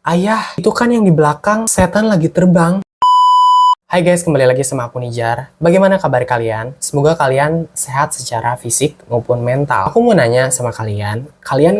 Ayah, itu kan yang di belakang, setan lagi terbang. Hai guys, kembali lagi sama aku Nijar. Bagaimana kabar kalian? Semoga kalian sehat secara fisik maupun mental. Aku mau nanya sama kalian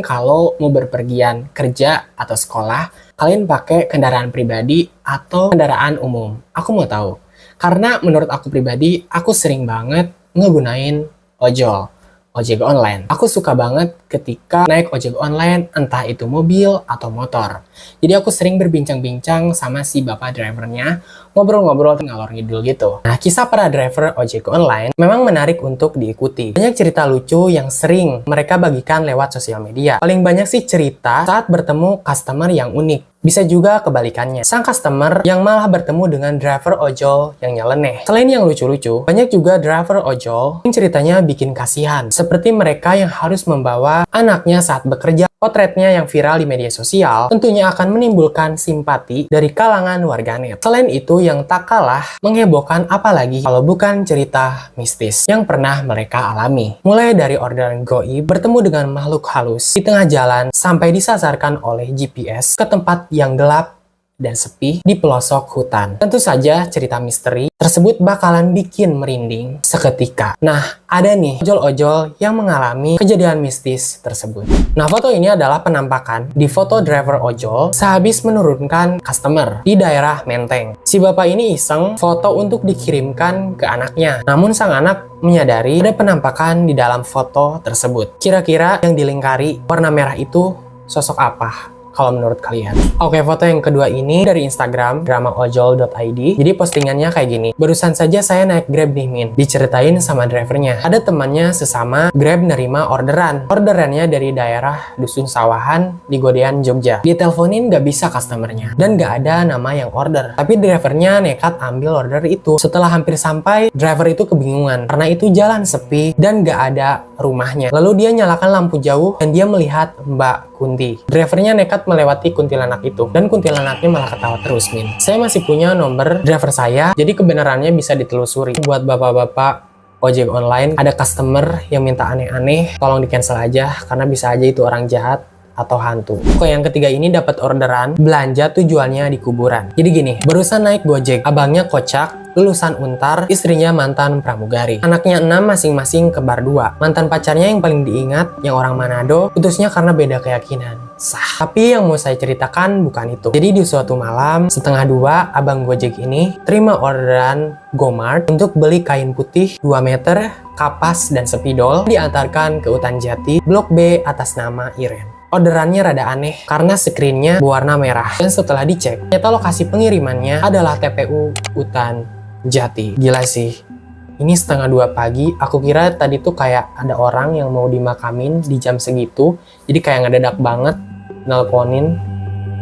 kalau mau berpergian kerja atau sekolah, kalian pakai kendaraan pribadi atau kendaraan umum? Aku mau tahu. Karena menurut aku pribadi, aku sering banget ngegunain ojek online. Aku suka banget ketika naik ojek online, entah itu mobil atau motor. Jadi aku sering berbincang-bincang sama si bapak drivernya, ngobrol-ngobrol ngalor ngidul gitu. Nah, kisah para driver ojek online memang menarik untuk diikuti. Banyak cerita lucu yang sering mereka bagikan lewat sosial media. Paling banyak sih cerita saat bertemu customer yang unik. Bisa juga kebalikannya, sang customer yang malah bertemu dengan driver ojol yang nyeleneh. Selain yang lucu-lucu, banyak juga driver ojol yang ceritanya bikin kasihan. Seperti mereka yang harus membawa anaknya saat bekerja. Potretnya yang viral di media sosial tentunya akan menimbulkan simpati dari kalangan warganet. Selain itu, yang tak kalah menghebohkan apalagi kalau bukan cerita mistis yang pernah mereka alami. Mulai dari orderan goib, bertemu dengan makhluk halus di tengah jalan, sampai disasarkan oleh GPS ke tempat yang gelap dan sepi di pelosok hutan. Tentu saja cerita misteri tersebut bakalan bikin merinding seketika. Nah, ada nih ojol-ojol yang mengalami kejadian mistis tersebut. Nah, foto ini adalah penampakan di foto driver ojol sehabis menurunkan customer di daerah Menteng. Si bapak ini iseng foto untuk dikirimkan ke anaknya. Namun sang anak menyadari ada penampakan di dalam foto tersebut. Kira-kira yang dilingkari warna merah itu sosok apa kalau menurut kalian? Oke, foto yang kedua ini dari Instagram dramaojol.id. Jadi postingannya kayak gini. Barusan saja saya naik Grab nih Min. Diceritain sama drivernya. Ada temannya sesama Grab nerima orderan. Orderannya dari daerah Dusun Sawahan di Godean, Jogja. Diteleponin gak bisa customernya. Dan gak ada nama yang order. Tapi drivernya nekat ambil order itu. Setelah hampir sampai, driver itu kebingungan. Karena itu jalan sepi dan gak ada rumahnya. Lalu dia nyalakan lampu jauh dan dia melihat Mbak Kunti. Drivernya nekat melewati kuntilanak itu dan kuntilanaknya malah ketawa terus Min. Saya masih punya nomor driver saya, jadi kebenarannya bisa ditelusuri. Buat bapak-bapak ojek online, ada customer yang minta aneh-aneh, tolong di cancel aja karena bisa aja itu orang jahat atau hantu. Kok yang ketiga ini dapat orderan belanja tujuannya di kuburan. Jadi gini, barusan naik Gojek, abangnya kocak, lulusan Untar, istrinya mantan pramugari. Anaknya 6 masing-masing kembar 2. Mantan pacarnya yang paling diingat yang orang Manado, putusnya karena beda keyakinan. Sah. Tapi yang mau saya ceritakan bukan itu. Jadi di suatu malam setengah 2, abang Gojek ini terima orderan Gomart untuk beli kain putih 2 meter, kapas dan spidol, diantarkan ke Utan Jati, Blok B atas nama Iren. Orderannya rada aneh karena screennya berwarna merah. Dan setelah dicek, ternyata lokasi pengirimannya adalah TPU Utan Jati. Gila sih. Ini setengah 2 pagi, aku kira tadi tuh kayak ada orang yang mau dimakamin di jam segitu. Jadi kayak ngedadak banget nelponin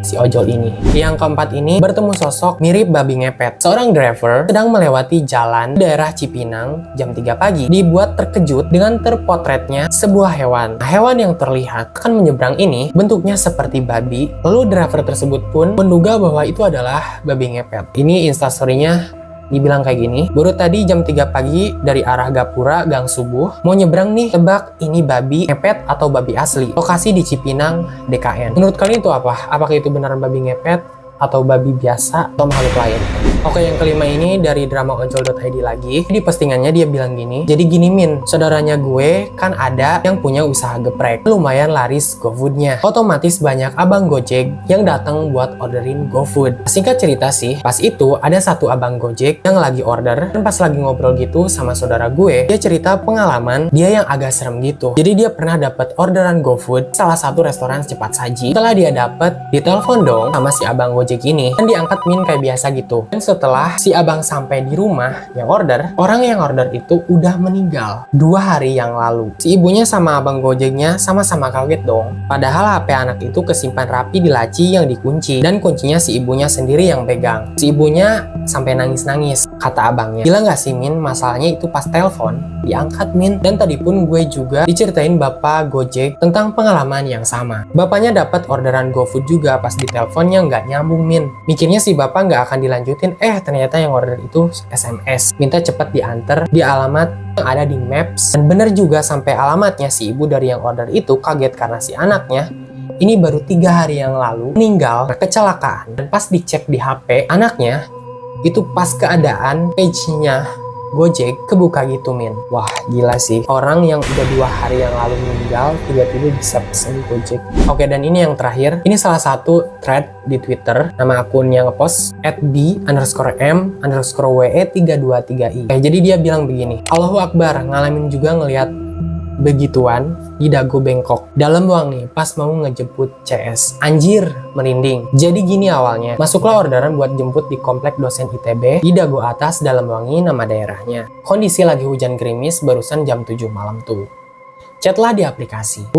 si ojol ini. Yang keempat ini bertemu sosok mirip babi ngepet. Seorang driver sedang melewati jalan di daerah Cipinang jam 3 pagi. Dibuat terkejut dengan terpotretnya sebuah hewan. Nah, hewan yang terlihat akan menyeberang ini bentuknya seperti babi. Lalu driver tersebut pun menduga bahwa itu adalah babi ngepet. Ini instastorynya dibilang kayak gini, baru tadi jam 3 pagi dari arah Gapura Gang Subuh mau nyebrang nih, tebak ini babi ngepet atau babi asli. Lokasi di Cipinang, DKN. Menurut kalian itu apa? Apakah itu beneran babi ngepet atau babi biasa atau makhluk lain? Oke, yang kelima ini dari dramaojol.id lagi. Di postingannya dia bilang gini, jadi gini Min, saudaranya gue kan ada yang punya usaha geprek, lumayan laris GoFoodnya. Otomatis banyak abang Gojek yang datang buat orderin GoFood. Singkat cerita sih, pas itu ada satu abang Gojek yang lagi order, dan pas lagi ngobrol gitu sama saudara gue, dia cerita pengalaman dia yang agak serem gitu. Jadi dia pernah dapat orderan GoFood salah satu restoran cepat saji. Setelah dia dapat, ditelepon dong sama si abang Gojek ini, dan diangkat Min kayak biasa gitu. Dan setelah si abang sampai di rumah yang order, orang yang order itu udah meninggal 2 hari yang lalu. Si ibunya sama abang Gojeknya sama-sama kaget dong. Padahal HP anak itu kesimpan rapi di laci yang dikunci, dan kuncinya si ibunya sendiri yang pegang. Si ibunya sampai nangis-nangis. Kata abangnya, gila gak sih Min, masalahnya itu pas telepon diangkat Min. Dan tadi pun gue juga diceritain bapak Gojek tentang pengalaman yang sama. Bapaknya dapat orderan GoFood juga, pas di teleponnya nggak nyambung Min. Mikirnya si bapak nggak akan dilanjutin, ternyata yang order itu SMS, minta cepat diantar di alamat yang ada di Maps. Dan bener juga, sampai alamatnya si ibu dari yang order itu kaget karena si anaknya ini baru 3 hari yang lalu meninggal kecelakaan. Dan pas dicek di HP anaknya, itu pas keadaan page-nya Gojek kebuka gitu min. Wah gila sih, orang yang udah 2 hari yang lalu meninggal tiba-tiba bisa pesen Gojek. Oke, dan ini yang terakhir, ini salah satu thread di Twitter, nama akun yang ngepost @b_m_we323i. Jadi dia bilang begini, Allahu Akbar, ngalamin juga ngelihat begituan di dago bengkok. Dalam uang nih, pas mau ngejemput CS. Anjir, merinding. Jadi gini awalnya, masuklah orderan buat jemput di komplek dosen ITB di Dago Atas Dalam Wangi nama daerahnya. Kondisi lagi hujan gerimis barusan jam 7 malam tuh. Chatlah di aplikasi.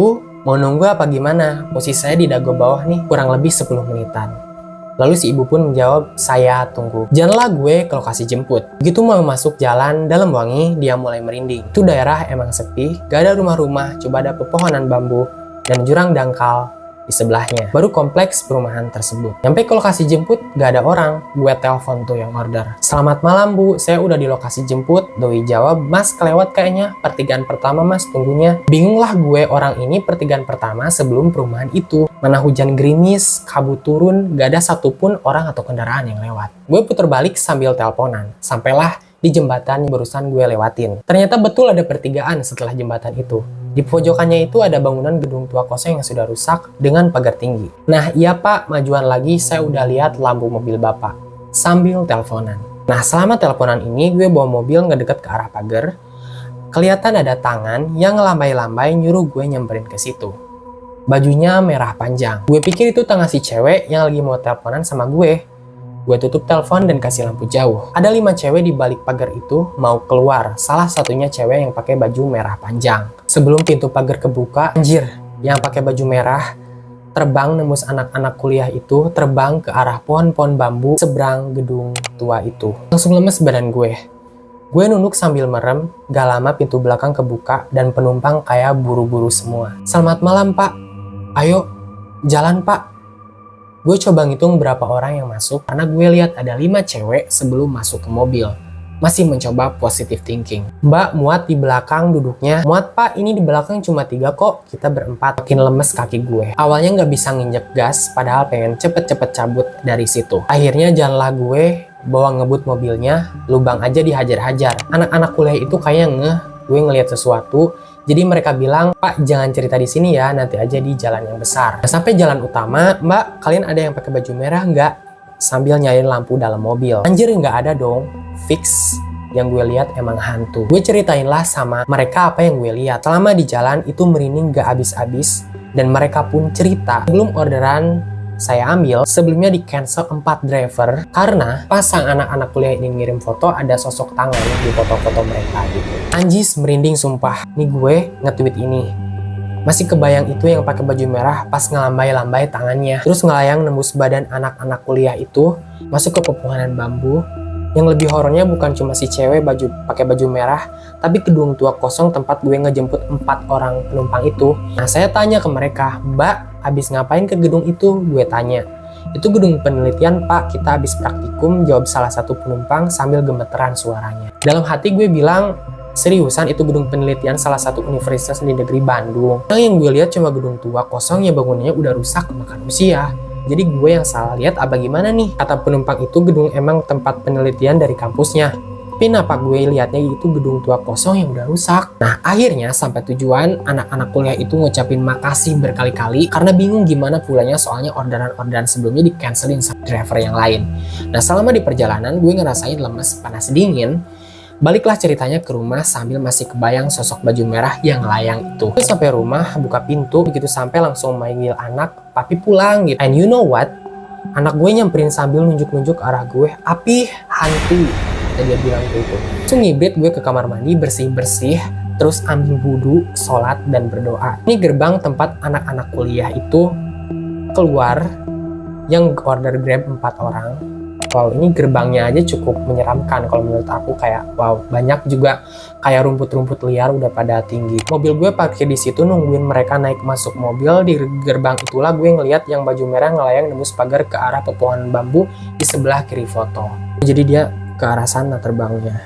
Mau nunggu apa gimana? Posisi saya di Dago bawah nih, kurang lebih 10 menitan. Lalu si ibu pun menjawab, saya tunggu. Jalanlah gue ke lokasi jemput. Begitu mau masuk jalan Dalam Wangi, dia mulai merinding. Itu daerah emang sepi, gak ada rumah-rumah, coba ada pepohonan bambu, dan jurang dangkal di sebelahnya. Baru kompleks perumahan tersebut. Sampai ke lokasi jemput, gak ada orang. Gue telepon tuh yang order. Selamat malam bu, saya udah di lokasi jemput. Doi jawab, mas kelewat kayaknya. Pertigaan pertama mas tunggunya. Bingunglah gue, orang ini pertigaan pertama sebelum perumahan itu. Mana hujan gerimis, kabut turun, gak ada satupun orang atau kendaraan yang lewat. Gue putar balik sambil teleponan. Sampailah di jembatan yang barusan gue lewatin. Ternyata betul ada pertigaan setelah jembatan itu. Di pojokannya itu ada bangunan gedung tua kosong yang sudah rusak dengan pagar tinggi. Nah iya pak, majuan lagi saya udah lihat lampu mobil bapak. Sambil teleponan. Nah selama teleponan ini gue bawa mobil ngedeket ke arah pagar. Kelihatan ada tangan yang ngelambai-lambai nyuruh gue nyamperin ke situ. Bajunya merah panjang. Gue pikir itu tangan si cewek yang lagi mau teleponan sama gue. Gue tutup telepon dan kasih lampu jauh. Ada 5 cewek di balik pagar itu mau keluar. Salah satunya cewek yang pakai baju merah panjang. Sebelum pintu pagar kebuka, anjir, yang pakai baju merah terbang nembus anak-anak kuliah itu, terbang ke arah pohon-pohon bambu seberang gedung tua itu. Langsung lemes badan gue. Gue nunduk sambil merem, gak lama pintu belakang kebuka dan penumpang kayak buru-buru semua. Selamat malam pak, ayo jalan pak. Gue coba ngitung berapa orang yang masuk karena gue lihat ada 5 cewek sebelum masuk ke mobil. Masih mencoba positive thinking. Mbak muat di belakang duduknya. Muat pak, ini di belakang cuma 3 kok. Kita berempat. Makin lemes kaki gue. Awalnya nggak bisa nginjek gas, padahal pengen cepet-cepet cabut dari situ. Akhirnya jalanlah gue bawa ngebut mobilnya, lubang aja dihajar-hajar. Anak-anak kuliah itu kayak gue ngelihat sesuatu. Jadi mereka bilang, Pak jangan cerita di sini ya, nanti aja di jalan yang besar. Nah, sampai jalan utama, Mbak kalian ada yang pakai baju merah nggak? Sambil nyalain lampu dalam mobil. Anjir nggak ada dong, fix. Yang gue lihat emang hantu. Gue ceritain lah sama mereka apa yang gue lihat. Selama di jalan itu merinding gak habis-habis. Dan mereka pun cerita, sebelum orderan saya ambil, sebelumnya di cancel 4 driver karena pasang anak-anak kuliah ini ngirim foto ada sosok tangan di foto-foto mereka gitu. Anjis merinding sumpah. Nih gue nge-tweet ini. Masih kebayang itu yang pakai baju merah pas ngelambai-lambai tangannya. Terus ngelayang nembus badan anak-anak kuliah itu masuk ke pepohonan bambu. Yang lebih horornya bukan cuma si cewek pakai baju merah, tapi gedung tua kosong tempat gue ngejemput 4 orang penumpang itu. Nah saya tanya ke mereka, Mbak habis ngapain ke gedung itu? Gue tanya. Itu gedung penelitian pak, kita habis praktikum, jawab salah satu penumpang sambil gemeteran suaranya. Dalam hati gue bilang, seriusan itu gedung penelitian salah satu universitas di negeri Bandung. Yang gue lihat cuma gedung tua kosong yang bangunannya udah rusak makan usia. Jadi gue yang salah lihat apa gimana nih? Kata penumpang itu gedung emang tempat penelitian dari kampusnya. Tapi kenapa gue lihatnya itu gedung tua kosong yang udah rusak? Nah akhirnya sampai tujuan, anak-anak kuliah itu ngucapin makasih berkali-kali karena bingung gimana pulangnya soalnya orderan-orderan sebelumnya di cancelin sama driver yang lain. Nah selama di perjalanan gue ngerasain lemes, panas, dingin. Baliklah ceritanya ke rumah sambil masih kebayang sosok baju merah yang layang itu. Terus sampai rumah, buka pintu, begitu sampai langsung manggil anak, papi pulang gitu. And you know what? Anak gue nyamperin sambil nunjuk-nunjuk arah gue, api hantu. Dia bilang gitu. Langsung ngibrit gue ke kamar mandi, bersih-bersih, terus ambil wudhu, sholat, dan berdoa. Ini gerbang tempat anak-anak kuliah itu keluar yang order Grab 4 orang. Wow, ini gerbangnya aja cukup menyeramkan kalau menurut aku, kayak wow, banyak juga kayak rumput-rumput liar udah pada tinggi. Mobil gue parkir di situ nungguin mereka naik masuk mobil. Di gerbang itulah gue ngeliat yang baju merah ngelayang nembus pagar ke arah pepohonan bambu di sebelah kiri foto. Jadi dia ke arah sana terbangnya.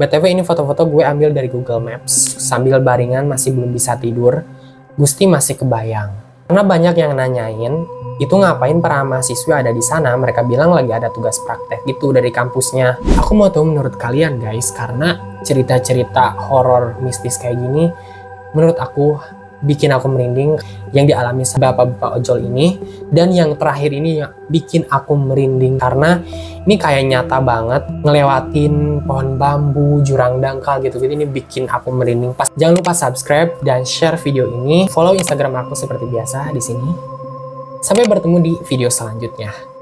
BTW ini foto-foto gue ambil dari Google Maps sambil baringan masih belum bisa tidur. Gusti masih kebayang. Karena banyak yang nanyain, itu ngapain para mahasiswa ada di sana? Mereka bilang lagi ada tugas praktek gitu dari kampusnya. Aku mau tahu menurut kalian guys, karena cerita-cerita horor mistis kayak gini, menurut aku bikin aku merinding yang dialami bapak-bapak ojol ini. Dan yang terakhir ini yang bikin aku merinding karena ini kayak nyata banget ngelewatin pohon bambu, jurang dangkal gitu-gitu. Ini bikin aku merinding. Jangan lupa subscribe dan share video ini. Follow Instagram aku seperti biasa di sini. Sampai bertemu di video selanjutnya.